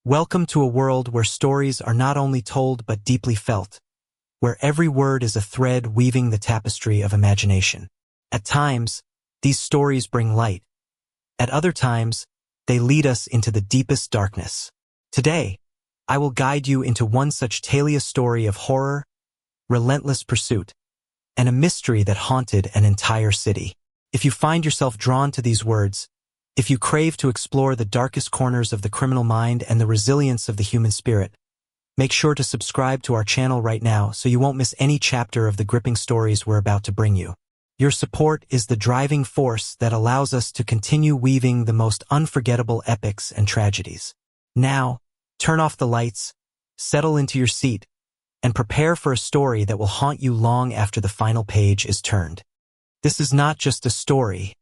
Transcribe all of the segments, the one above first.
Welcome to a world where stories are not only told but deeply felt, where every word is a thread weaving the tapestry of imagination. At times, these stories bring light. At other times, they lead us into the deepest darkness. Today, I will guide you into one such tale, a story of horror, relentless pursuit, and a mystery that haunted an entire city. If you find yourself drawn to these words, if you crave to explore the darkest corners of the criminal mind and the resilience of the human spirit, make sure to subscribe to our channel right now so you won't miss any chapter of the gripping stories we're about to bring you. Your support is the driving force that allows us to continue weaving the most unforgettable epics and tragedies. Now, turn off the lights, settle into your seat, and prepare for a story that will haunt you long after the final page is turned. This is not just a story.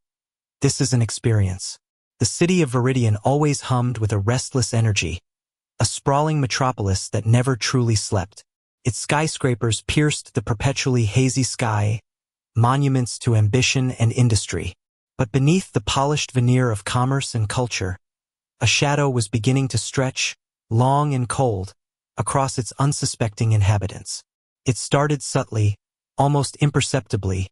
This is an experience. The city of Viridian always hummed with a restless energy, a sprawling metropolis that never truly slept. Its skyscrapers pierced the perpetually hazy sky, monuments to ambition and industry. But beneath the polished veneer of commerce and culture, a shadow was beginning to stretch, long and cold, across its unsuspecting inhabitants. It started subtly, almost imperceptibly,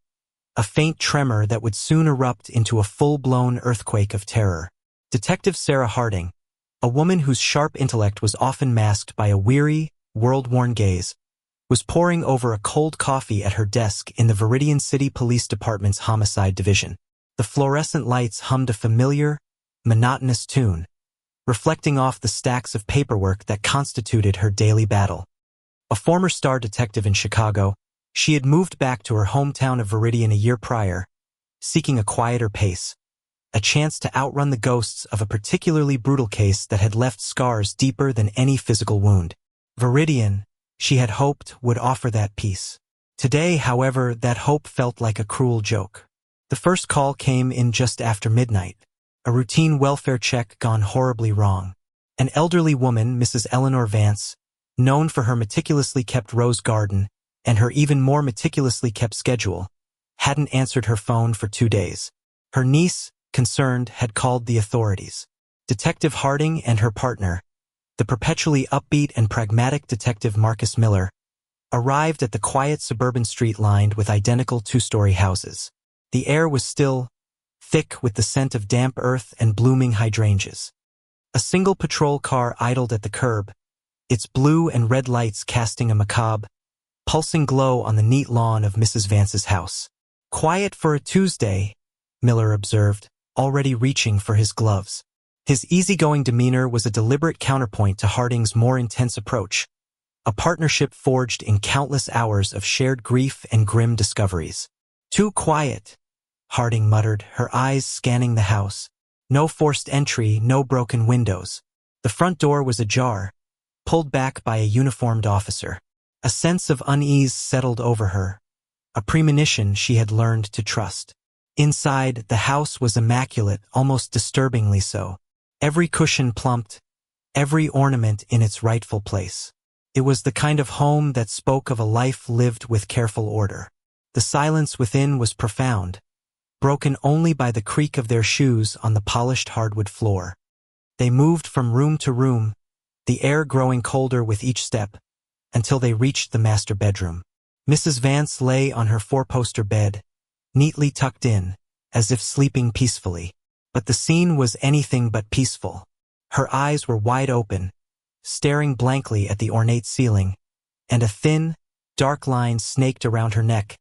a faint tremor that would soon erupt into a full-blown earthquake of terror. Detective Sarah Harding, a woman whose sharp intellect was often masked by a weary, world-worn gaze, was poring over a cold coffee at her desk in the Viridian City Police Department's Homicide Division. The fluorescent lights hummed a familiar, monotonous tune, reflecting off the stacks of paperwork that constituted her daily battle. A former star detective in Chicago, she had moved back to her hometown of Viridian a year prior, seeking a quieter pace, a chance to outrun the ghosts of a particularly brutal case that had left scars deeper than any physical wound. Viridian, she had hoped, would offer that peace. Today, however, that hope felt like a cruel joke. The first call came in just after midnight, a routine welfare check gone horribly wrong. An elderly woman, Mrs. Eleanor Vance, known for her meticulously kept rose garden and her even more meticulously kept schedule, hadn't answered her phone for 2 days. Her niece, concerned, had called the authorities. Detective Harding and her partner, the perpetually upbeat and pragmatic Detective Marcus Miller, arrived at the quiet suburban street lined with identical 2-story houses. The air was still, thick with the scent of damp earth and blooming hydrangeas. A single patrol car idled at the curb, its blue and red lights casting a macabre, pulsing glow on the neat lawn of Mrs. Vance's house. "Quiet for a Tuesday," Miller observed, already reaching for his gloves. His easygoing demeanor was a deliberate counterpoint to Harding's more intense approach, a partnership forged in countless hours of shared grief and grim discoveries. "Too quiet," Harding muttered, her eyes scanning the house. No forced entry, no broken windows. The front door was ajar, pulled back by a uniformed officer. A sense of unease settled over her, a premonition she had learned to trust. Inside, the house was immaculate, almost disturbingly so. Every cushion plumped, every ornament in its rightful place. It was the kind of home that spoke of a life lived with careful order. The silence within was profound, broken only by the creak of their shoes on the polished hardwood floor. They moved from room to room, the air growing colder with each step, until they reached the master bedroom. Mrs. Vance lay on her 4-poster bed, neatly tucked in, as if sleeping peacefully. But the scene was anything but peaceful. Her eyes were wide open, staring blankly at the ornate ceiling, and a thin, dark line snaked around her neck,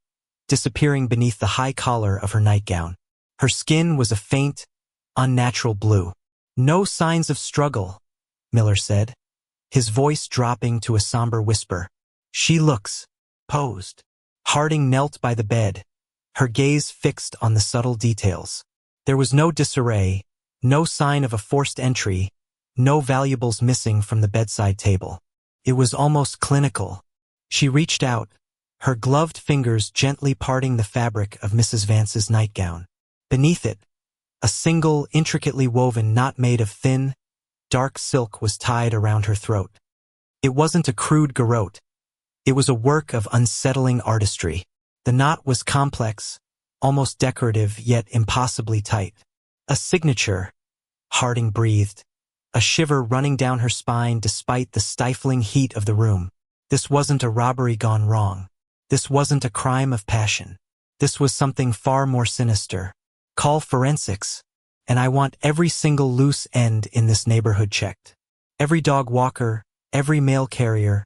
disappearing beneath the high collar of her nightgown. Her skin was a faint, unnatural blue. "No signs of struggle," Miller said, his voice dropping to a somber whisper. "She looks posed." Harding knelt by the bed, her gaze fixed on the subtle details. There was no disarray, no sign of a forced entry, no valuables missing from the bedside table. It was almost clinical. She reached out, her gloved fingers gently parting the fabric of Mrs. Vance's nightgown. Beneath it, a single, intricately woven knot made of thin, dark silk was tied around her throat. It wasn't a crude garrote. It was a work of unsettling artistry. The knot was complex, almost decorative, yet impossibly tight. "A signature," Harding breathed, a shiver running down her spine despite the stifling heat of the room. This wasn't a robbery gone wrong. This wasn't a crime of passion. This was something far more sinister. Call forensics, and I want every single loose end in this neighborhood checked. Every dog walker, every mail carrier,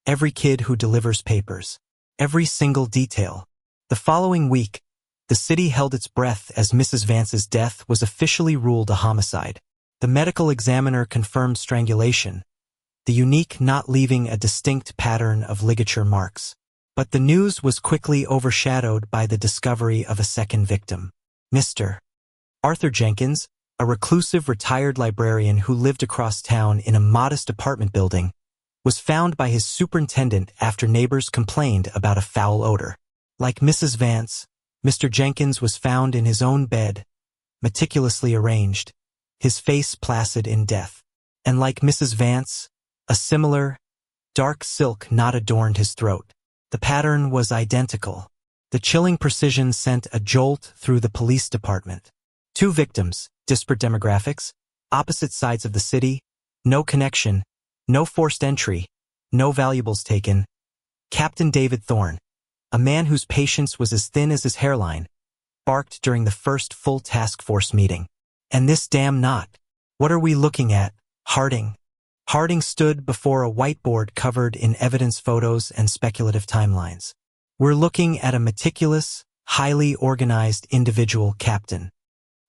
every kid who delivers papers. Every single detail. The following week, the city held its breath as Mrs. Vance's death was officially ruled a homicide. The medical examiner confirmed strangulation, the unique not leaving a distinct pattern of ligature marks. But the news was quickly overshadowed by the discovery of a second victim. Mr. Arthur Jenkins, a reclusive retired librarian who lived across town in a modest apartment building, was found by his superintendent after neighbors complained about a foul odor. Like Mrs. Vance, Mr. Jenkins was found in his own bed, meticulously arranged, his face placid in death. And like Mrs. Vance, a similar, dark silk knot adorned his throat. The pattern was identical. The chilling precision sent a jolt through the police department. Two victims, disparate demographics, opposite sides of the city, no connection, no forced entry, no valuables taken. Captain David Thorne, a man whose patience was as thin as his hairline, barked during the first full task force meeting. And this damn knot. What are we looking at, Harding? Harding stood before a whiteboard covered in evidence photos and speculative timelines. We're looking at a meticulous, highly organized individual, Captain.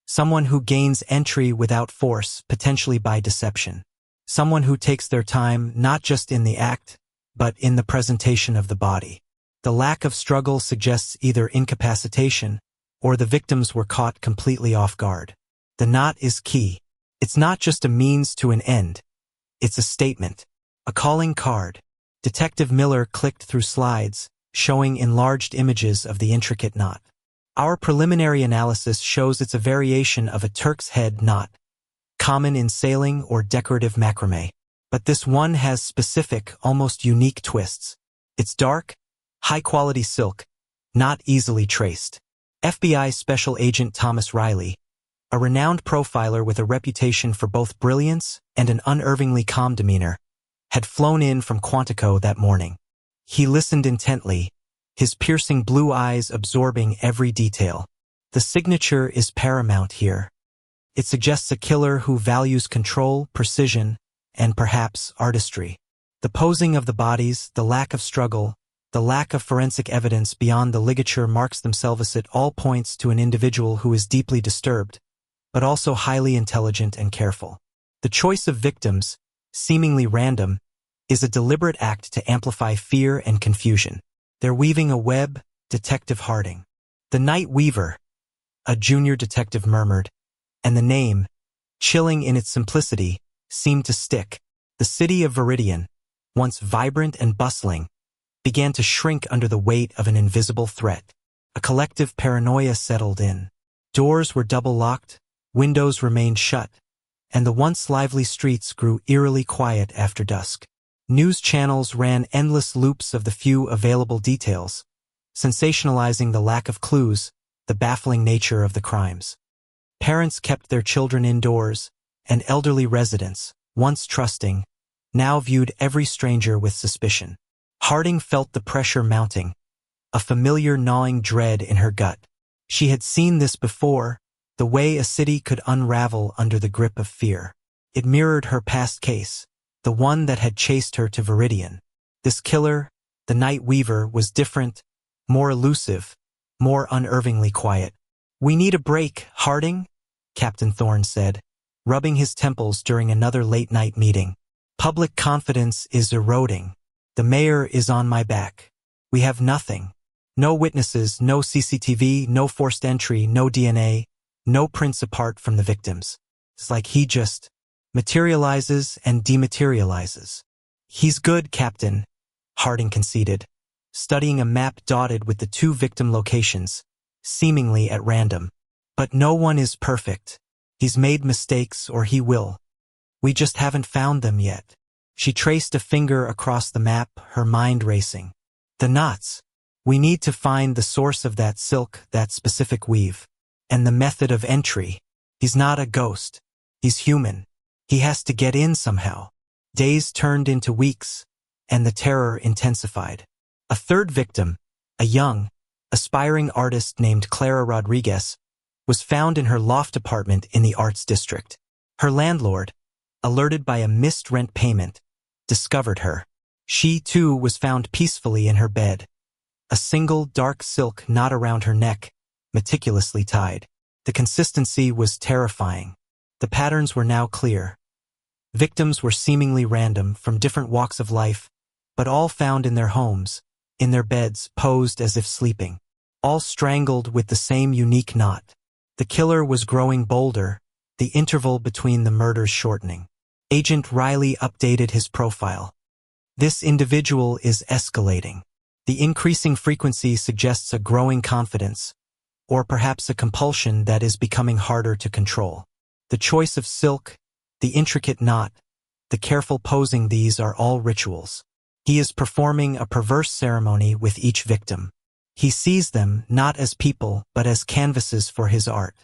Someone who gains entry without force, potentially by deception. Someone who takes their time not just in the act, but in the presentation of the body. The lack of struggle suggests either incapacitation or the victims were caught completely off guard. The knot is key. It's not just a means to an end. It's a statement. A calling card. Detective Miller clicked through slides, showing enlarged images of the intricate knot. Our preliminary analysis shows it's a variation of a Turk's head knot, common in sailing or decorative macrame. But this one has specific, almost unique twists. It's dark, high-quality silk, not easily traced. FBI Special Agent Thomas Riley, a renowned profiler with a reputation for both brilliance and an unervingly calm demeanor, had flown in from Quantico that morning. He listened intently, his piercing blue eyes absorbing every detail. The signature is paramount here. It suggests a killer who values control, precision, and perhaps artistry. The posing of the bodies, the lack of struggle, the lack of forensic evidence beyond the ligature marks themselves at all points to an individual who is deeply disturbed, but also highly intelligent and careful. The choice of victims, seemingly random, is a deliberate act to amplify fear and confusion. They're weaving a web, Detective Harding. The Night Weaver, a junior detective murmured, and the name, chilling in its simplicity, seemed to stick. The city of Viridian, once vibrant and bustling, began to shrink under the weight of an invisible threat. A collective paranoia settled in. Doors were double-locked, windows remained shut, and the once lively streets grew eerily quiet after dusk. News channels ran endless loops of the few available details, sensationalizing the lack of clues, the baffling nature of the crimes. Parents kept their children indoors, and elderly residents, once trusting, now viewed every stranger with suspicion. Harding felt the pressure mounting, a familiar gnawing dread in her gut. She had seen this before, the way a city could unravel under the grip of fear. It mirrored her past case, the one that had chased her to Viridian. This killer, the Night Weaver, was different, more elusive, more unervingly quiet. "We need a break, Harding," Captain Thorne said, rubbing his temples during another late-night meeting. "Public confidence is eroding. The mayor is on my back. We have nothing. No witnesses, no CCTV, no forced entry, no DNA, no prints apart from the victims. It's like he just materializes and dematerializes." "He's good, Captain," Harding conceded, studying a map dotted with the two victim locations, seemingly at random. "But no one is perfect. He's made mistakes, or he will. We just haven't found them yet." She traced a finger across the map, her mind racing. "The knots. We need to find the source of that silk, that specific weave. And the method of entry. He's not a ghost. He's human. He has to get in somehow. Days turned into weeks, and the terror intensified. A third victim, a young, aspiring artist named Clara Rodriguez, was found in her loft apartment in the Arts District. Her landlord, alerted by a missed rent payment, discovered her. She, too, was found peacefully in her bed, a single dark silk knot around her neck, meticulously tied. The consistency was terrifying. The patterns were now clear. Victims were seemingly random, from different walks of life, but all found in their homes, in their beds, posed as if sleeping. All strangled with the same unique knot. The killer was growing bolder, the interval between the murders shortening. Agent Riley updated his profile. This individual is escalating. The increasing frequency suggests a growing confidence, or perhaps a compulsion that is becoming harder to control. The choice of silk, the intricate knot, the careful posing, these are all rituals. He is performing a perverse ceremony with each victim. He sees them not as people but as canvases for his art.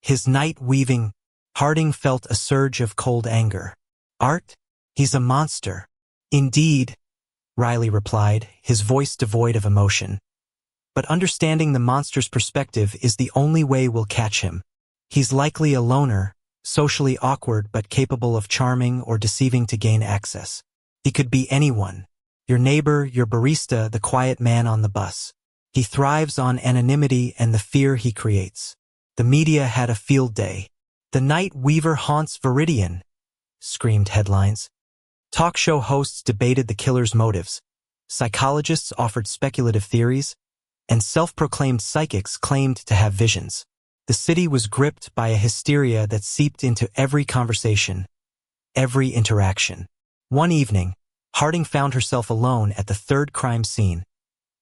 His night weaving, Harding felt a surge of cold anger. Art? He's a monster. Indeed, Riley replied, his voice devoid of emotion. But understanding the monster's perspective is the only way we'll catch him. He's likely a loner, socially awkward but capable of charming or deceiving to gain access. He could be anyone. Your neighbor, your barista, the quiet man on the bus. He thrives on anonymity and the fear he creates. The media had a field day. The Night Weaver haunts Viridian, screamed headlines. Talk show hosts debated the killer's motives. Psychologists offered speculative theories, and self-proclaimed psychics claimed to have visions. The city was gripped by a hysteria that seeped into every conversation, every interaction. One evening, Harding found herself alone at the third crime scene,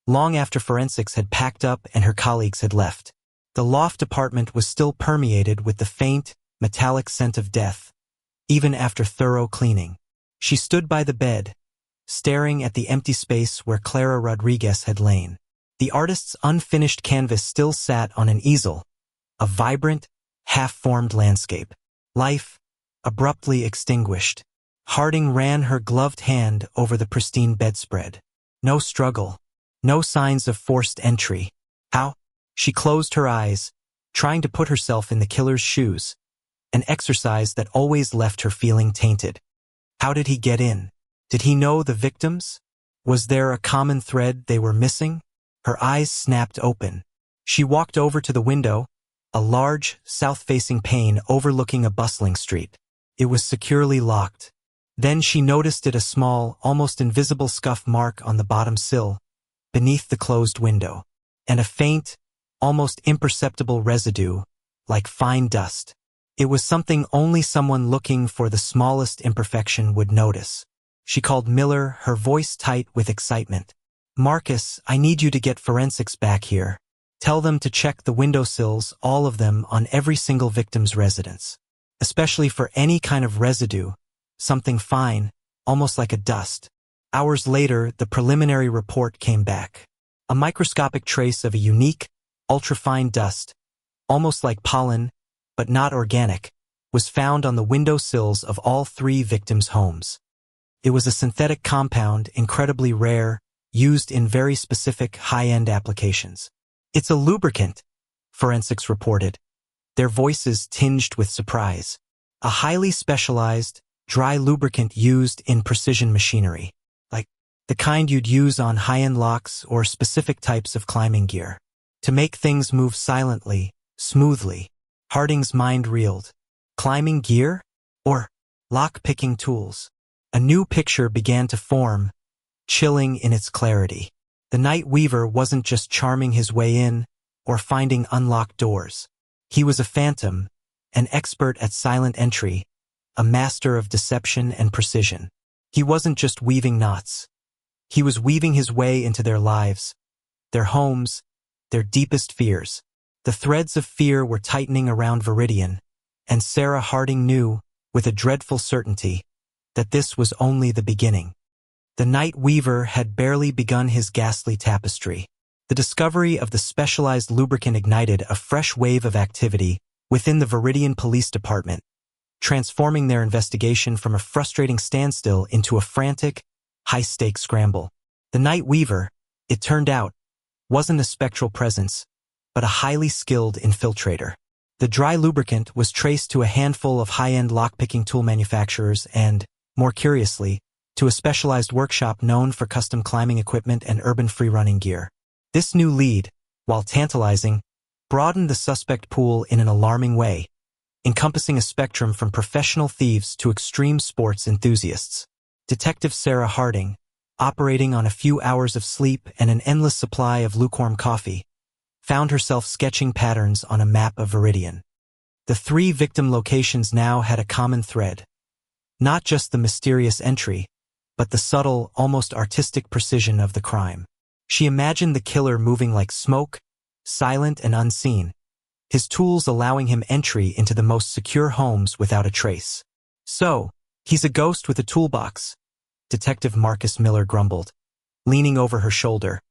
long after forensics had packed up and her colleagues had left. The loft apartment was still permeated with the faint, metallic scent of death, even after thorough cleaning. She stood by the bed, staring at the empty space where Clara Rodriguez had lain. The artist's unfinished canvas still sat on an easel, a vibrant, half-formed landscape. Life, abruptly extinguished. Harding ran her gloved hand over the pristine bedspread. No struggle, no signs of forced entry. How? She closed her eyes, trying to put herself in the killer's shoes, an exercise that always left her feeling tainted. How did he get in? Did he know the victims? Was there a common thread they were missing? Her eyes snapped open. She walked over to the window, a large, south-facing pane overlooking a bustling street. It was securely locked. Then she noticed a small, almost invisible scuff mark on the bottom sill, beneath the closed window, and a faint, almost imperceptible residue, like fine dust. It was something only someone looking for the smallest imperfection would notice. She called Miller, her voice tight with excitement. Marcus, I need you to get forensics back here. Tell them to check the windowsills, all of them, on every single victim's residence. Especially for any kind of residue, something fine, almost like a dust. Hours later, the preliminary report came back. A microscopic trace of a unique, ultrafine dust, almost like pollen, but not organic, was found on the windowsills of all three victims' homes. It was a synthetic compound, incredibly rare, used in very specific high-end applications. It's a lubricant, forensics reported, their voices tinged with surprise. A highly specialized, dry lubricant used in precision machinery, like the kind you'd use on high-end locks or specific types of climbing gear. To make things move silently, smoothly. Harding's mind reeled. Climbing gear? Or lock-picking tools? A new picture began to form, chilling in its clarity. The Night Weaver wasn't just charming his way in, or finding unlocked doors. He was a phantom, an expert at silent entry, a master of deception and precision. He wasn't just weaving knots. He was weaving his way into their lives, their homes, their deepest fears. The threads of fear were tightening around Viridian, and Sarah Harding knew, with a dreadful certainty, that this was only the beginning. The Night Weaver had barely begun his ghastly tapestry. The discovery of the specialized lubricant ignited a fresh wave of activity within the Viridian Police Department, transforming their investigation from a frustrating standstill into a frantic, high-stakes scramble. The Night Weaver, it turned out, wasn't a spectral presence, but a highly skilled infiltrator. The dry lubricant was traced to a handful of high-end lockpicking tool manufacturers and, more curiously, to a specialized workshop known for custom climbing equipment and urban free-running gear. This new lead, while tantalizing, broadened the suspect pool in an alarming way, encompassing a spectrum from professional thieves to extreme sports enthusiasts. Detective Sarah Harding, operating on a few hours of sleep and an endless supply of lukewarm coffee, found herself sketching patterns on a map of Viridian. The 3 victim locations now had a common thread. Not just the mysterious entry, but the subtle, almost artistic precision of the crime. She imagined the killer moving like smoke, silent and unseen, his tools allowing him entry into the most secure homes without a trace. "So, he's a ghost with a toolbox," Detective Marcus Miller grumbled, leaning over her shoulder,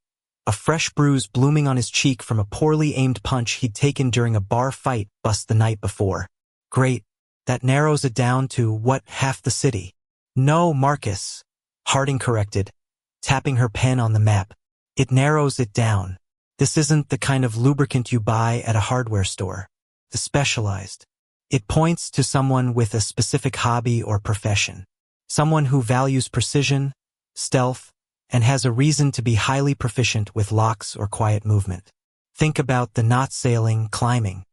a fresh bruise blooming on his cheek from a poorly aimed punch he'd taken during a bar fight bust the night before. "Great, that narrows it down to, what, half the city?" "No, Marcus," Harding corrected, tapping her pen on the map. "It narrows it down. This isn't the kind of lubricant you buy at a hardware store. The specialized. It points to someone with a specific hobby or profession. Someone who values precision, stealth, and has a reason to be highly proficient with locks or quiet movement. Think about the knot sailing, climbing.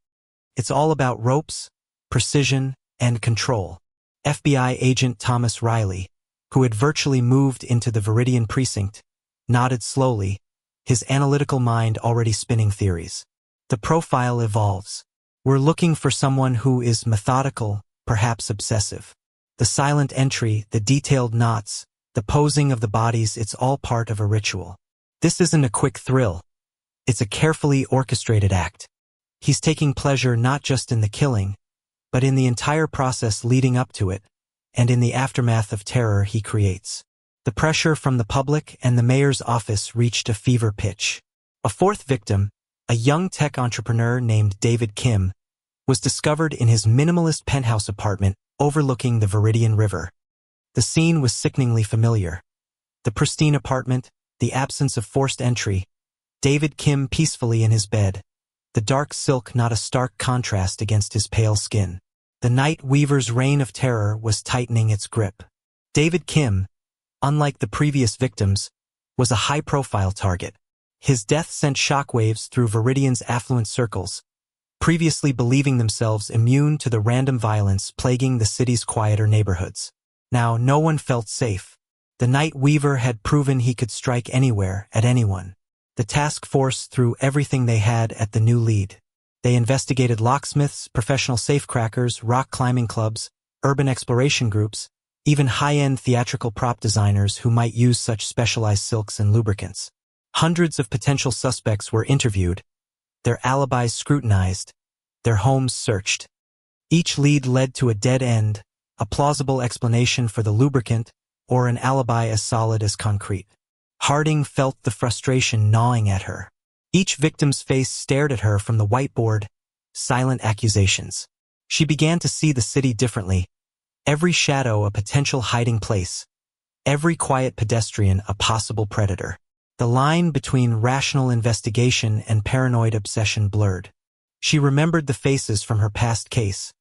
It's all about ropes, precision, and control." FBI agent Thomas Riley, who had virtually moved into the Viridian precinct, nodded slowly, his analytical mind already spinning theories. "The profile evolves. We're looking for someone who is methodical, perhaps obsessive. The silent entry, the detailed knots, the posing of the bodies, it's all part of a ritual. This isn't a quick thrill. It's a carefully orchestrated act. He's taking pleasure not just in the killing, but in the entire process leading up to it, and in the aftermath of terror he creates." The pressure from the public and the mayor's office reached a fever pitch. A 4th victim, a young tech entrepreneur named David Kim, was discovered in his minimalist penthouse apartment overlooking the Viridian River. The scene was sickeningly familiar. The pristine apartment, the absence of forced entry, David Kim peacefully in his bed, the dark silk not a stark contrast against his pale skin. The Night Weaver's reign of terror was tightening its grip. David Kim, unlike the previous victims, was a high-profile target. His death sent shockwaves through Viridian's affluent circles, previously believing themselves immune to the random violence plaguing the city's quieter neighborhoods. Now no one felt safe. The Night Weaver had proven he could strike anywhere, at anyone. The task force threw everything they had at the new lead. They investigated locksmiths, professional safecrackers, rock climbing clubs, urban exploration groups, even high-end theatrical prop designers who might use such specialized silks and lubricants. Hundreds of potential suspects were interviewed, their alibis scrutinized, their homes searched. Each lead led to a dead end, a plausible explanation for the lubricant, or an alibi as solid as concrete. Harding felt the frustration gnawing at her. Each victim's face stared at her from the whiteboard, silent accusations. She began to see the city differently. Every shadow a potential hiding place, every quiet pedestrian a possible predator. The line between rational investigation and paranoid obsession blurred. She remembered the faces from her past case,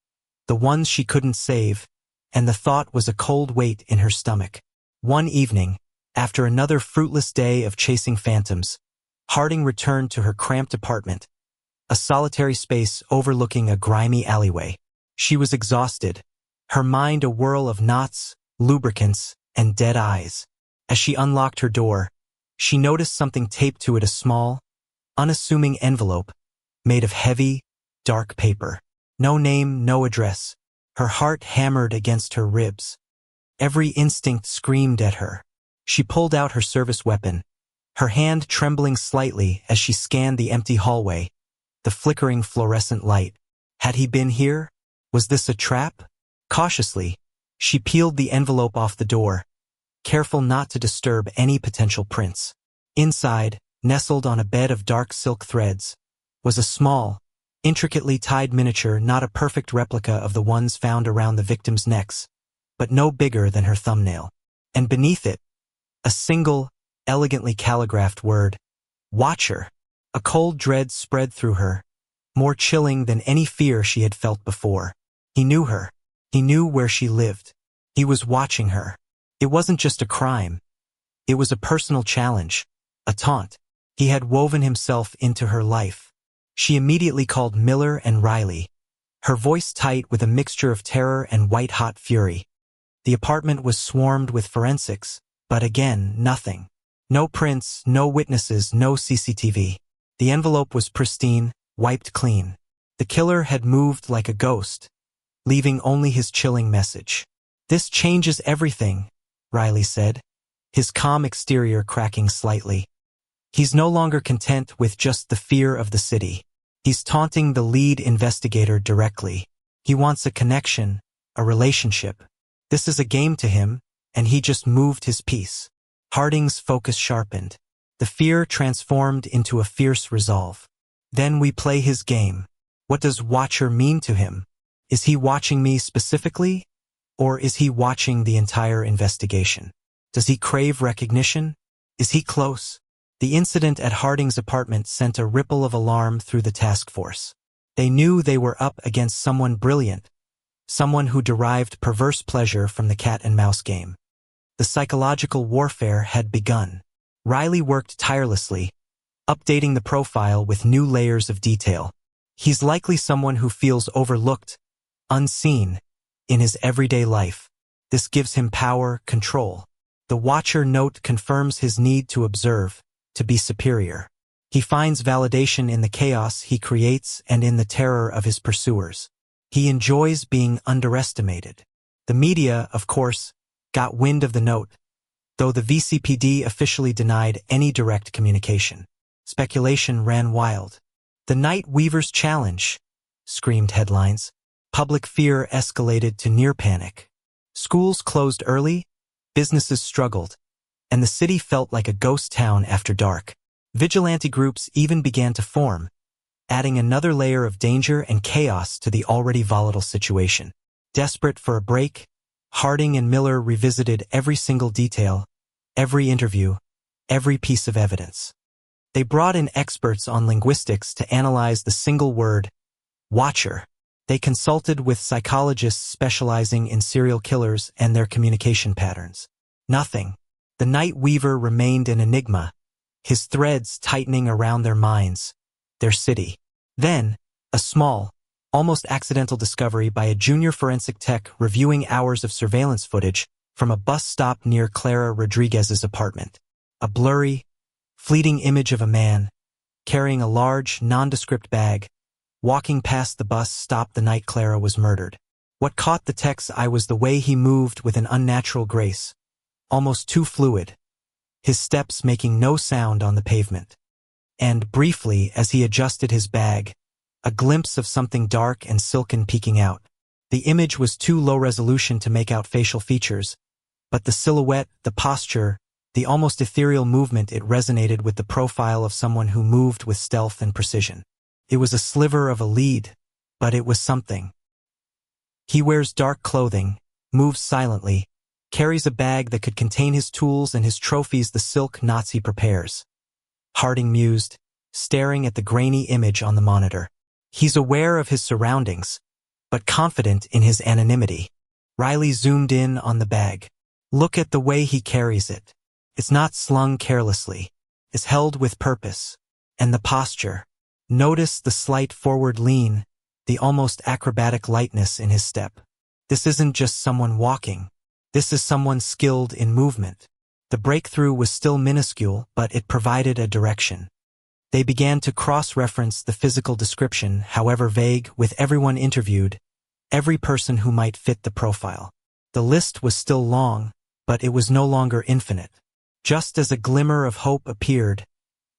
the ones she couldn't save, and the thought was a cold weight in her stomach. One evening, after another fruitless day of chasing phantoms, Harding returned to her cramped apartment, a solitary space overlooking a grimy alleyway. She was exhausted, her mind a whirl of knots, lubricants, and dead eyes. As she unlocked her door, she noticed something taped to it, a small, unassuming envelope made of heavy, dark paper. No name, no address. Her heart hammered against her ribs. Every instinct screamed at her. She pulled out her service weapon, her hand trembling slightly as she scanned the empty hallway, the flickering fluorescent light. Had he been here? Was this a trap? Cautiously, she peeled the envelope off the door, careful not to disturb any potential prints. Inside, nestled on a bed of dark silk threads, was a small, intricately tied miniature, not a perfect replica of the ones found around the victims' necks, but no bigger than her thumbnail. And beneath it, a single, elegantly calligraphed word, Watcher. A cold dread spread through her, more chilling than any fear she had felt before. He knew her. He knew where she lived. He was watching her. It wasn't just a crime. It was a personal challenge, a taunt. He had woven himself into her life. She immediately called Miller and Riley, her voice tight with a mixture of terror and white-hot fury. The apartment was swarmed with forensics, but again, nothing. No prints, no witnesses, no CCTV. The envelope was pristine, wiped clean. The killer had moved like a ghost, leaving only his chilling message. "This changes everything," Riley said, his calm exterior cracking slightly. He's no longer content with just the fear of the city. He's taunting the lead investigator directly. He wants a connection, a relationship. This is a game to him, and he just moved his piece. Harding's focus sharpened. The fear transformed into a fierce resolve. Then we play his game. What does Watcher mean to him? Is he watching me specifically? Or is he watching the entire investigation? Does he crave recognition? Is he close? The incident at Harding's apartment sent a ripple of alarm through the task force. They knew they were up against someone brilliant, someone who derived perverse pleasure from the cat-and-mouse game. The psychological warfare had begun. Riley worked tirelessly, updating the profile with new layers of detail. He's likely someone who feels overlooked, unseen, in his everyday life. This gives him power, control. The Watcher note confirms his need to observe, to be superior. He finds validation in the chaos he creates and in the terror of his pursuers. He enjoys being underestimated. The media, of course, got wind of the note, though the VCPD officially denied any direct communication. Speculation ran wild. "The Night Weaver's Challenge," screamed headlines. Public fear escalated to near panic. Schools closed early, businesses struggled, and the city felt like a ghost town after dark. Vigilante groups even began to form, adding another layer of danger and chaos to the already volatile situation. Desperate for a break, Harding and Miller revisited every single detail, every interview, every piece of evidence. They brought in experts on linguistics to analyze the single word, Watcher. They consulted with psychologists specializing in serial killers and their communication patterns. Nothing. The Night Weaver remained an enigma, his threads tightening around their minds, their city. Then, a small, almost accidental discovery by a junior forensic tech reviewing hours of surveillance footage from a bus stop near Clara Rodriguez's apartment. A blurry, fleeting image of a man, carrying a large, nondescript bag, walking past the bus stop the night Clara was murdered. What caught the tech's eye was the way he moved with an unnatural grace, almost too fluid, his steps making no sound on the pavement. And briefly, as he adjusted his bag, a glimpse of something dark and silken peeking out. The image was too low resolution to make out facial features, but the silhouette, the posture, the almost ethereal movement, it resonated with the profile of someone who moved with stealth and precision. It was a sliver of a lead, but it was something. He wears dark clothing, moves silently, carries a bag that could contain his tools and his trophies, the silk knots he prepares. Harding mused, staring at the grainy image on the monitor. He's aware of his surroundings, but confident in his anonymity. Riley zoomed in on the bag. Look at the way he carries it. It's not slung carelessly. It's held with purpose. And the posture. Notice the slight forward lean, the almost acrobatic lightness in his step. This isn't just someone walking. This is someone skilled in movement. The breakthrough was still minuscule, but it provided a direction. They began to cross-reference the physical description, however vague, with everyone interviewed, every person who might fit the profile. The list was still long, but it was no longer infinite. Just as a glimmer of hope appeared,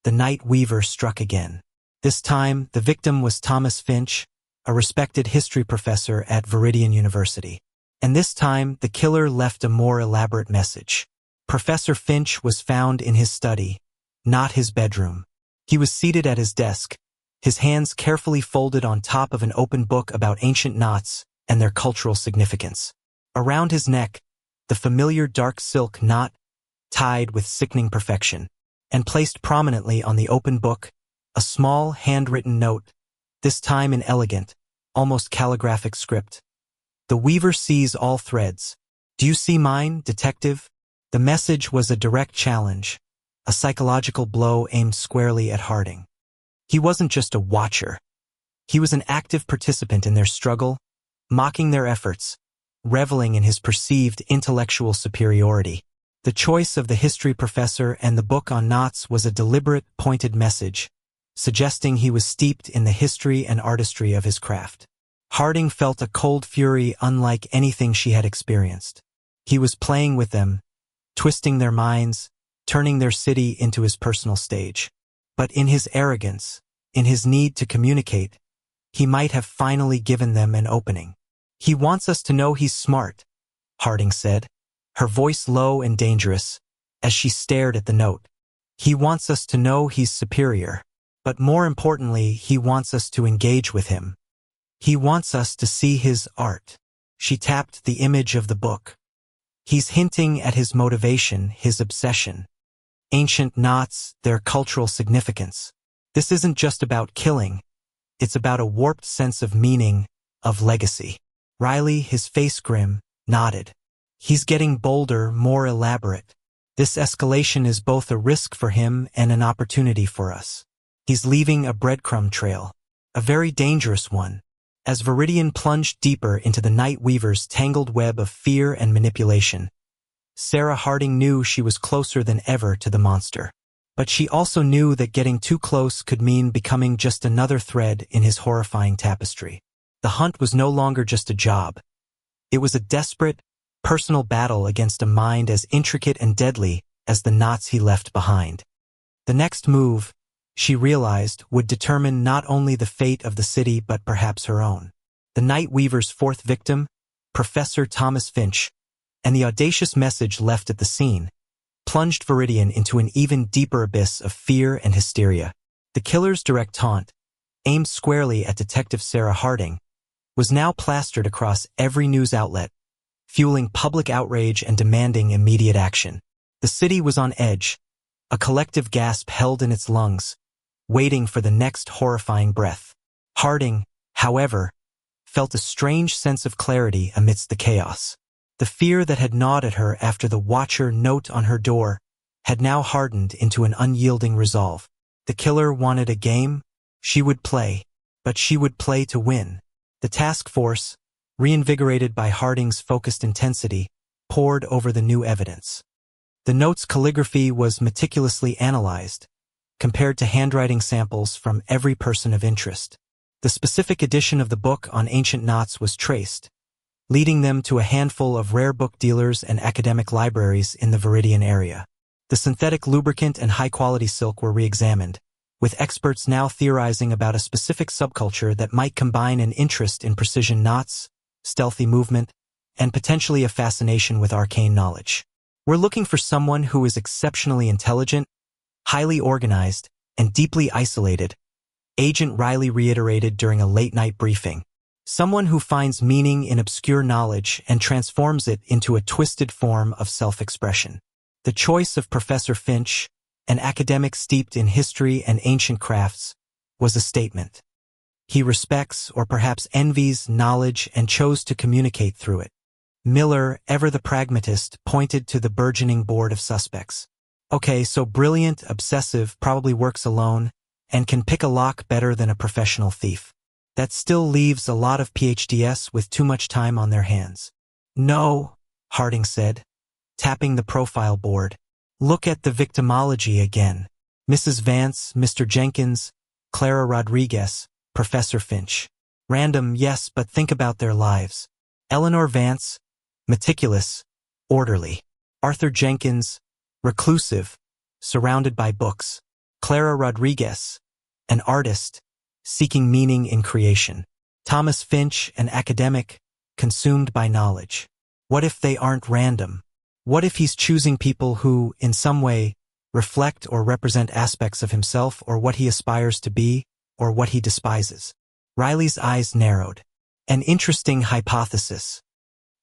the Night Weaver struck again. This time, the victim was Thomas Finch, a respected history professor at Viridian University. And this time, the killer left a more elaborate message. Professor Finch was found in his study, not his bedroom. He was seated at his desk, his hands carefully folded on top of an open book about ancient knots and their cultural significance. Around his neck, the familiar dark silk knot, tied with sickening perfection, and placed prominently on the open book, a small handwritten note, this time in elegant, almost calligraphic script. The weaver sees all threads. Do you see mine, detective? The message was a direct challenge, a psychological blow aimed squarely at Harding. He wasn't just a watcher. He was an active participant in their struggle, mocking their efforts, reveling in his perceived intellectual superiority. The choice of the history professor and the book on knots was a deliberate, pointed message, suggesting he was steeped in the history and artistry of his craft. Harding felt a cold fury unlike anything she had experienced. He was playing with them, twisting their minds, turning their city into his personal stage. But in his arrogance, in his need to communicate, he might have finally given them an opening. He wants us to know he's smart, Harding said, her voice low and dangerous, as she stared at the note. He wants us to know he's superior, but more importantly, he wants us to engage with him. He wants us to see his art. She tapped the image of the book. He's hinting at his motivation, his obsession. Ancient knots, their cultural significance. This isn't just about killing. It's about a warped sense of meaning, of legacy. Riley, his face grim, nodded. He's getting bolder, more elaborate. This escalation is both a risk for him and an opportunity for us. He's leaving a breadcrumb trail, a very dangerous one. As Viridian plunged deeper into the Night Weaver's tangled web of fear and manipulation, Sarah Harding knew she was closer than ever to the monster. But she also knew that getting too close could mean becoming just another thread in his horrifying tapestry. The hunt was no longer just a job. It was a desperate, personal battle against a mind as intricate and deadly as the knots he left behind. The next move, she realized, would determine not only the fate of the city but perhaps her own. The Night Weaver's fourth victim, Professor Thomas Finch, and the audacious message left at the scene, plunged Viridian into an even deeper abyss of fear and hysteria. The killer's direct taunt, aimed squarely at Detective Sarah Harding, was now plastered across every news outlet, fueling public outrage and demanding immediate action. The city was on edge, a collective gasp held in its lungs, waiting for the next horrifying breath. Harding, however, felt a strange sense of clarity amidst the chaos. The fear that had gnawed at her after the Watcher note on her door had now hardened into an unyielding resolve. The killer wanted a game. She would play, but she would play to win. The task force, reinvigorated by Harding's focused intensity, pored over the new evidence. The note's calligraphy was meticulously analyzed, compared to handwriting samples from every person of interest. The specific edition of the book on ancient knots was traced, leading them to a handful of rare book dealers and academic libraries in the Viridian area. The synthetic lubricant and high-quality silk were re-examined, with experts now theorizing about a specific subculture that might combine an interest in precision knots, stealthy movement, and potentially a fascination with arcane knowledge. We're looking for someone who is exceptionally intelligent, highly organized, and deeply isolated, Agent Riley reiterated during a late-night briefing. Someone who finds meaning in obscure knowledge and transforms it into a twisted form of self-expression. The choice of Professor Finch, an academic steeped in history and ancient crafts, was a statement. He respects, or perhaps envies, knowledge and chose to communicate through it. Miller, ever the pragmatist, pointed to the burgeoning board of suspects. Okay, so brilliant, obsessive, probably works alone, and can pick a lock better than a professional thief. That still leaves a lot of PhDs with too much time on their hands. No, Harding said, tapping the profile board. Look at the victimology again. Mrs. Vance, Mr. Jenkins, Clara Rodriguez, Professor Finch. Random, yes, but think about their lives. Eleanor Vance, meticulous, orderly. Arthur Jenkins, reclusive, surrounded by books. Clara Rodriguez, an artist, seeking meaning in creation. Thomas Finch, an academic, consumed by knowledge. What if they aren't random? What if he's choosing people who, in some way, reflect or represent aspects of himself or what he aspires to be, or what he despises. Riley's eyes narrowed. An interesting hypothesis.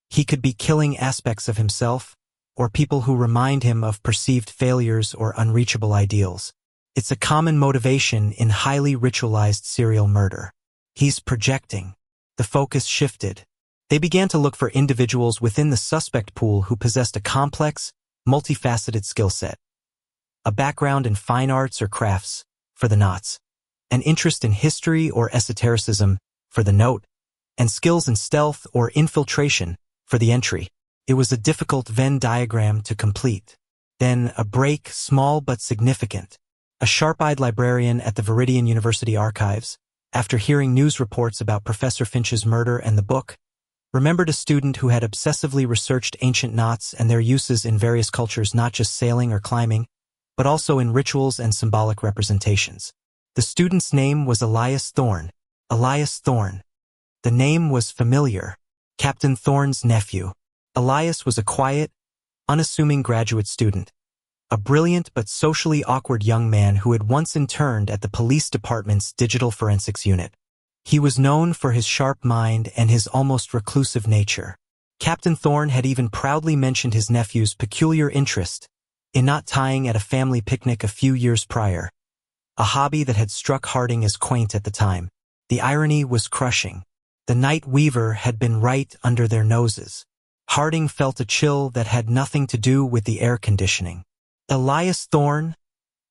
He could be killing aspects of himself, or people who remind him of perceived failures or unreachable ideals. It's a common motivation in highly ritualized serial murder. He's projecting. The focus shifted. They began to look for individuals within the suspect pool who possessed a complex, multifaceted skill set. A background in fine arts or crafts, for the knots. An interest in history or esotericism, for the note. And skills in stealth or infiltration, for the entry. It was a difficult Venn diagram to complete. Then a break, small but significant. A sharp-eyed librarian at the Viridian University archives, after hearing news reports about Professor Finch's murder and the book, remembered a student who had obsessively researched ancient knots and their uses in various cultures, not just sailing or climbing, but also in rituals and symbolic representations. The student's name was Elias Thorne. Elias Thorne. The name was familiar. Captain Thorne's nephew. Elias was a quiet, unassuming graduate student, a brilliant but socially awkward young man who had once interned at the police department's digital forensics unit. He was known for his sharp mind and his almost reclusive nature. Captain Thorne had even proudly mentioned his nephew's peculiar interest in knot tying at a family picnic a few years prior, a hobby that had struck Harding as quaint at the time. The irony was crushing. The night weaver had been right under their noses. Harding felt a chill that had nothing to do with the air conditioning. Elias Thorne,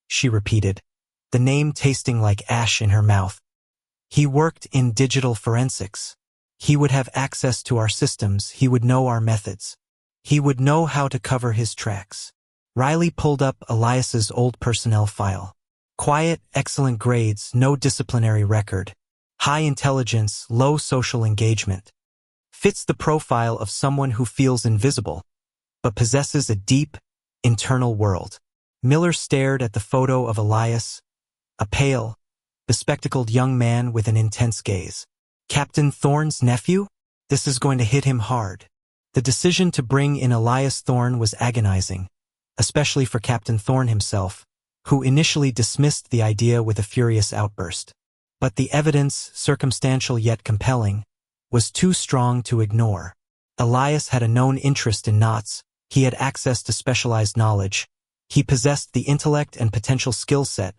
she repeated, the name tasting like ash in her mouth. He worked in digital forensics. He would have access to our systems. He would know our methods. He would know how to cover his tracks. Riley pulled up Elias's old personnel file. Quiet, excellent grades, no disciplinary record. High intelligence, low social engagement. Fits the profile of someone who feels invisible, but possesses a deep, internal world. Miller stared at the photo of Elias, a pale, bespectacled young man with an intense gaze. Captain Thorne's nephew? This is going to hit him hard. The decision to bring in Elias Thorne was agonizing, especially for Captain Thorne himself, who initially dismissed the idea with a furious outburst. But the evidence, circumstantial yet compelling, was too strong to ignore. Elias had a known interest in knots. He had access to specialized knowledge. He possessed the intellect and potential skill set,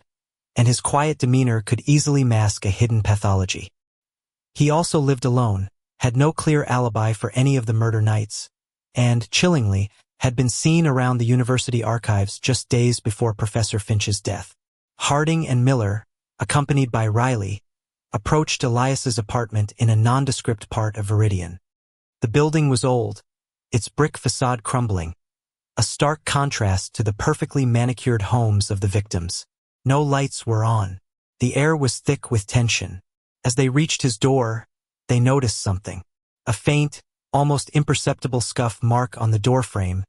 and his quiet demeanor could easily mask a hidden pathology. He also lived alone, had no clear alibi for any of the murder nights, and, chillingly, had been seen around the university archives just days before Professor Finch's death. Harding and Miller, accompanied by Riley, approached Elias's apartment in a nondescript part of Viridian. The building was old, its brick facade crumbling, a stark contrast to the perfectly manicured homes of the victims. No lights were on. The air was thick with tension. As they reached his door, they noticed something. A faint, almost imperceptible scuff mark on the doorframe,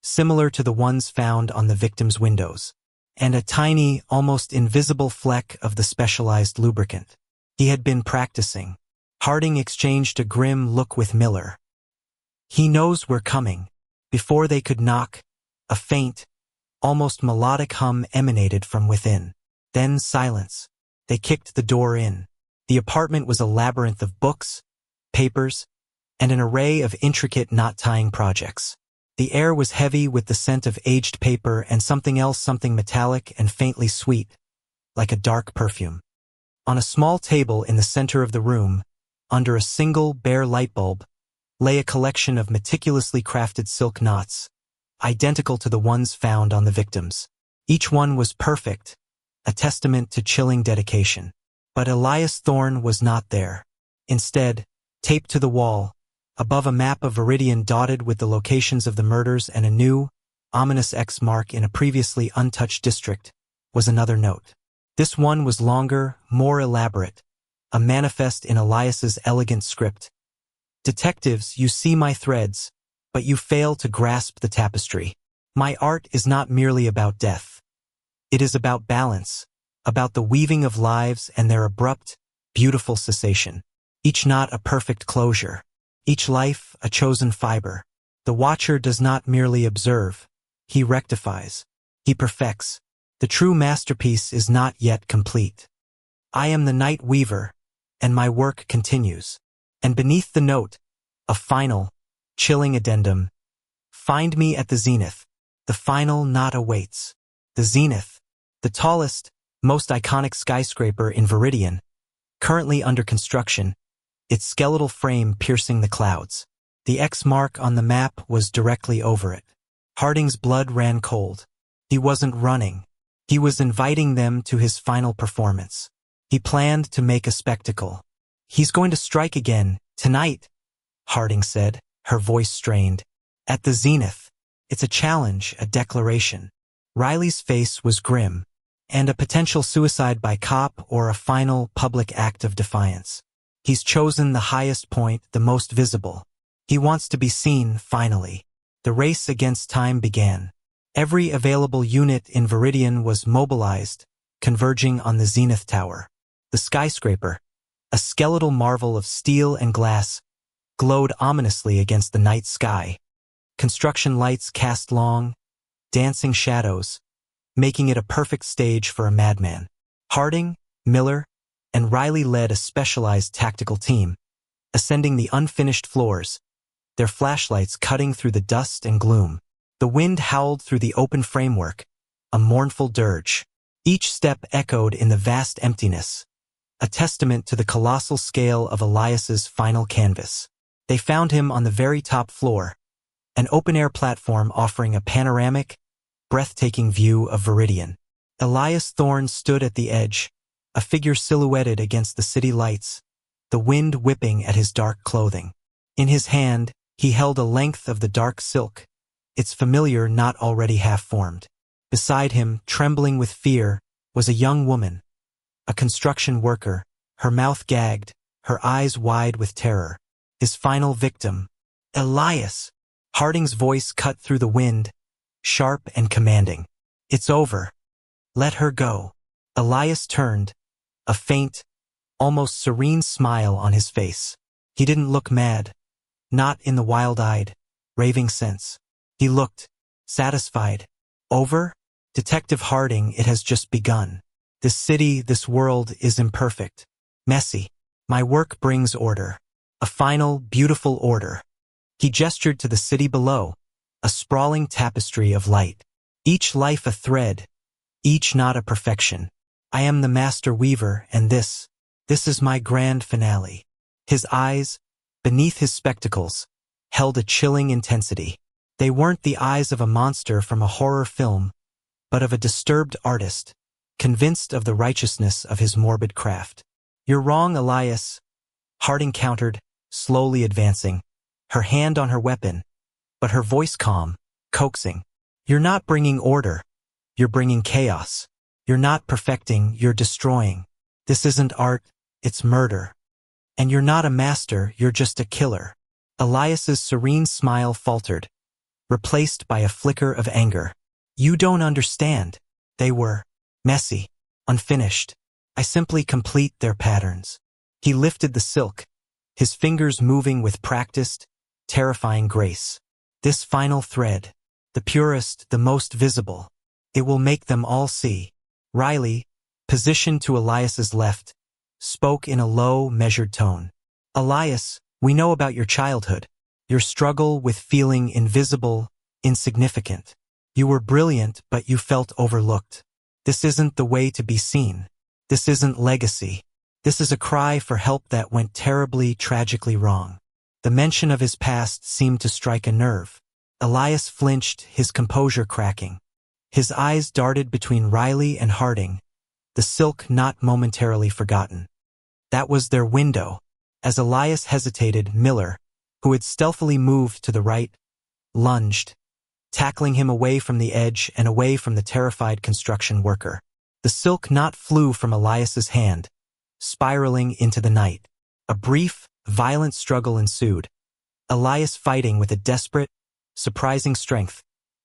similar to the ones found on the victim's windows, and a tiny, almost invisible fleck of the specialized lubricant. He had been practicing. Harding exchanged a grim look with Miller. He knows we're coming. Before they could knock, a faint, almost melodic hum emanated from within. Then silence. They kicked the door in. The apartment was a labyrinth of books, papers, and an array of intricate knot-tying projects. The air was heavy with the scent of aged paper and something else, something metallic and faintly sweet, like a dark perfume. On a small table in the center of the room, under a single bare light bulb, lay a collection of meticulously crafted silk knots, identical to the ones found on the victims. Each one was perfect, a testament to chilling dedication. But Elias Thorne was not there. Instead, taped to the wall, above a map of Viridian dotted with the locations of the murders and a new, ominous X mark in a previously untouched district, was another note. This one was longer, more elaborate, a manifest in Elias's elegant script. Detectives, you see my threads, but you fail to grasp the tapestry. My art is not merely about death. It is about balance, about the weaving of lives and their abrupt, beautiful cessation. Each knot a perfect closure. Each life a chosen fiber. The watcher does not merely observe. He rectifies. He perfects. The true masterpiece is not yet complete. I am the night weaver, and my work continues. And beneath the note, a final, chilling addendum. Find me at the zenith. The final knot awaits. The zenith, the tallest, most iconic skyscraper in Viridian, currently under construction, its skeletal frame piercing the clouds. The X mark on the map was directly over it. Harding's blood ran cold. He wasn't running. He was inviting them to his final performance. He planned to make a spectacle. He's going to strike again, tonight, Harding said, her voice strained. At the zenith. It's a challenge, a declaration. Riley's face was grim, and a potential suicide by cop or a final public act of defiance. He's chosen the highest point, the most visible. He wants to be seen, finally. The race against time began. Every available unit in Viridian was mobilized, converging on the zenith tower. The skyscraper, a skeletal marvel of steel and glass, glowed ominously against the night sky. Construction lights cast long, dancing shadows, making it a perfect stage for a madman. Harding, Miller, and Riley led a specialized tactical team, ascending the unfinished floors, their flashlights cutting through the dust and gloom. The wind howled through the open framework, a mournful dirge. Each step echoed in the vast emptiness, a testament to the colossal scale of Elias's final canvas. They found him on the very top floor, an open-air platform offering a panoramic, breathtaking view of Viridian. Elias Thorne stood at the edge, a figure silhouetted against the city lights, the wind whipping at his dark clothing. In his hand, he held a length of the dark silk, its familiar knot already half-formed. Beside him, trembling with fear, was a young woman, a construction worker, her mouth gagged, her eyes wide with terror. His final victim, Elias. Harding's voice cut through the wind, sharp and commanding. It's over. Let her go. Elias turned, a faint, almost serene smile on his face. He didn't look mad, not in the wild-eyed, raving sense. He looked satisfied. Over? Detective Harding, it has just begun. This city, this world is imperfect, messy. My work brings order. A final, beautiful order. He gestured to the city below, a sprawling tapestry of light. Each life a thread, each knot a perfection. I am the master weaver, and this is my grand finale. His eyes, beneath his spectacles, held a chilling intensity. They weren't the eyes of a monster from a horror film, but of a disturbed artist, convinced of the righteousness of his morbid craft. You're wrong, Elias, Harding countered, slowly advancing, her hand on her weapon, but her voice calm, coaxing. You're not bringing order. You're bringing chaos. You're not perfecting, you're destroying. This isn't art, it's murder. And you're not a master, you're just a killer. Elias's serene smile faltered, replaced by a flicker of anger. You don't understand. They were messy, unfinished. I simply complete their patterns. He lifted the silk, his fingers moving with practiced, terrifying grace. This final thread, the purest, the most visible, it will make them all see. Riley, positioned to Elias's left, spoke in a low, measured tone. Elias, we know about your childhood, your struggle with feeling invisible, insignificant. You were brilliant, but you felt overlooked. This isn't the way to be seen. This isn't legacy. This is a cry for help that went terribly, tragically wrong. The mention of his past seemed to strike a nerve. Elias flinched, his composure cracking. His eyes darted between Riley and Harding, the silk knot momentarily forgotten. That was their window. As Elias hesitated, Miller, who had stealthily moved to the right, lunged, tackling him away from the edge and away from the terrified construction worker. The silk knot flew from Elias's hand, spiraling into the night. A brief, violent struggle ensued, Elias fighting with a desperate, surprising strength,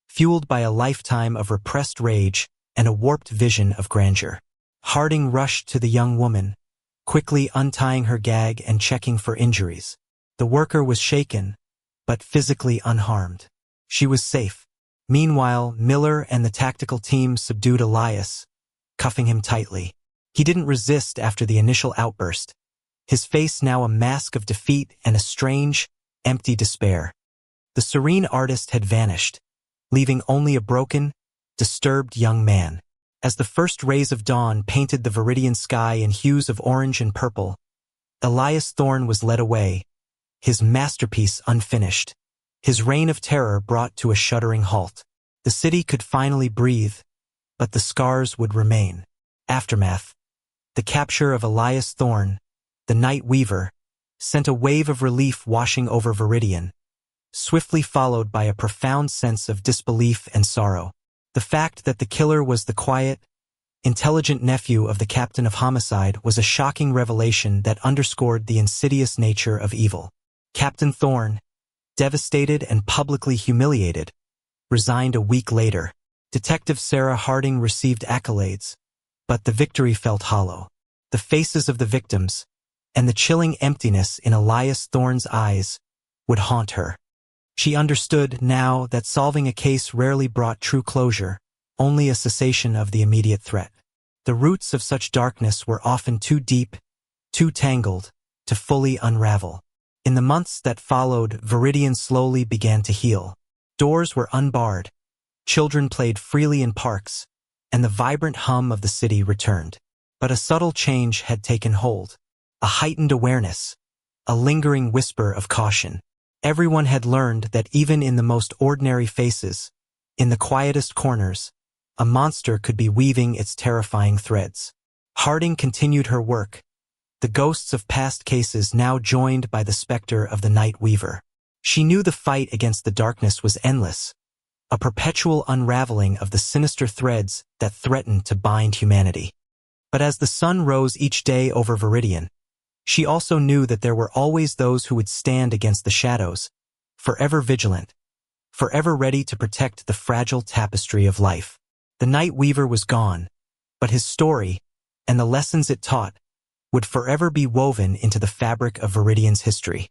fueled by a lifetime of repressed rage and a warped vision of grandeur. Harding rushed to the young woman, quickly untying her gag and checking for injuries. The worker was shaken, but physically unharmed. She was safe. Meanwhile, Miller and the tactical team subdued Elias, cuffing him tightly. He didn't resist after the initial outburst, his face now a mask of defeat and a strange, empty despair. The serene artist had vanished, leaving only a broken, disturbed young man. As the first rays of dawn painted the Viridian sky in hues of orange and purple, Elias Thorne was led away, his masterpiece unfinished. His reign of terror brought to a shuddering halt. The city could finally breathe, but the scars would remain. Aftermath. The capture of Elias Thorne, the Night Weaver, sent a wave of relief washing over Viridian, swiftly followed by a profound sense of disbelief and sorrow. The fact that the killer was the quiet, intelligent nephew of the captain of homicide was a shocking revelation that underscored the insidious nature of evil. Captain Thorne, devastated and publicly humiliated, resigned a week later. Detective Sarah Harding received accolades, but the victory felt hollow. The faces of the victims, and the chilling emptiness in Elias Thorne's eyes, would haunt her. She understood now that solving a case rarely brought true closure, only a cessation of the immediate threat. The roots of such darkness were often too deep, too tangled, to fully unravel. In the months that followed, Viridian slowly began to heal. Doors were unbarred, children played freely in parks, and the vibrant hum of the city returned. But a subtle change had taken hold. A heightened awareness, a lingering whisper of caution. Everyone had learned that even in the most ordinary faces, in the quietest corners, a monster could be weaving its terrifying threads. Harding continued her work, the ghosts of past cases now joined by the specter of the Night Weaver. She knew the fight against the darkness was endless, a perpetual unraveling of the sinister threads that threatened to bind humanity. But as the sun rose each day over Viridian, she also knew that there were always those who would stand against the shadows, forever vigilant, forever ready to protect the fragile tapestry of life. The Night Weaver was gone, but his story, and the lessons it taught, would forever be woven into the fabric of Viridian's history.